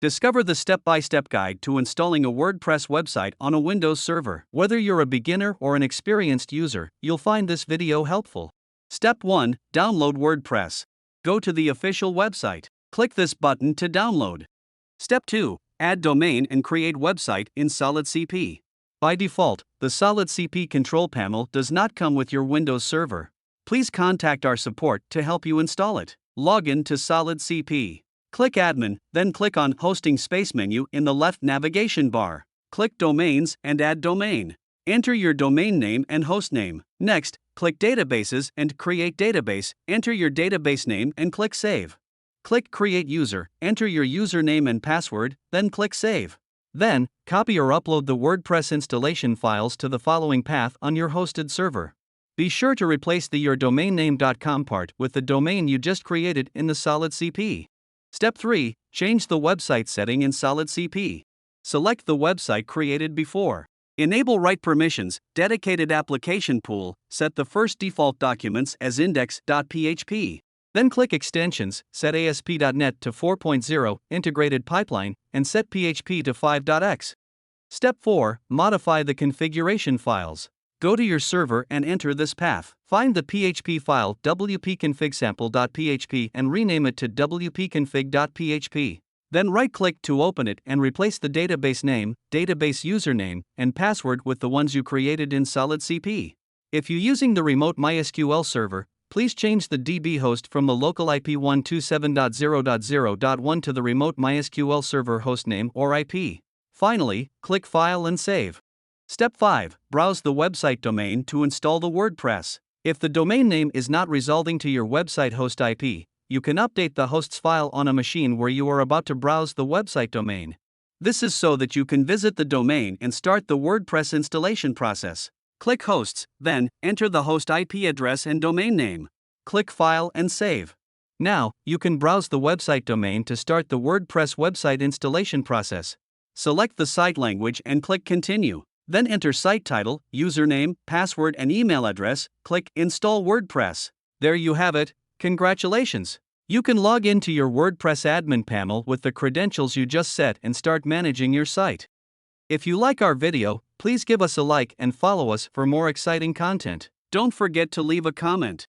Discover the step-by-step guide to installing a WordPress website on a Windows server. Whether you're a beginner or an experienced user, you'll find this video helpful. Step 1. Download WordPress. Go to the official website. Click this button to download. Step 2. Add domain and create website in SolidCP. By default, the SolidCP control panel does not come with your Windows server. Please contact our support to help you install it. Log in to SolidCP. Click Admin, then click on Hosting Space menu in the left navigation bar. Click Domains and add domain. Enter your domain name and host name. Next, click Databases and Create Database. Enter your database name and click Save. Click Create User, enter your username and password, then click Save. Then, copy or upload the WordPress installation files to the following path on your hosted server. Be sure to replace the yourdomainname.com part with the domain you just created in the SolidCP. Step 3. Change the website setting in SolidCP. Select the website created before. Enable write permissions, dedicated application pool, set the first default documents as index.php. Then click Extensions, set ASP.NET to 4.0, Integrated Pipeline, and set PHP to 5.x. Step 4. Modify the configuration files. Go to your server and enter this path. Find the PHP file wp-config-sample.php and rename it to wp-config.php. Then right-click to open it and replace the database name, database username, and password with the ones you created in SolidCP. If you're using the remote MySQL server, please change the DB host from the local IP 127.0.0.1 to the remote MySQL server hostname or IP. Finally, click File and Save. Step 5. Browse the website domain to install the WordPress. If the domain name is not resolving to your website host IP, you can update the host's file on a machine where you are about to browse the website domain. This is so that you can visit the domain and start the WordPress installation process. Click Hosts, then enter the host IP address and domain name. Click File and Save. Now, you can browse the website domain to start the WordPress website installation process. Select the site language and click Continue. Then enter site title, username, password, and email address. Click Install WordPress. There you have it. Congratulations! You can log into your WordPress admin panel with the credentials you just set and start managing your site. If you like our video, please give us a like and follow us for more exciting content. Don't forget to leave a comment.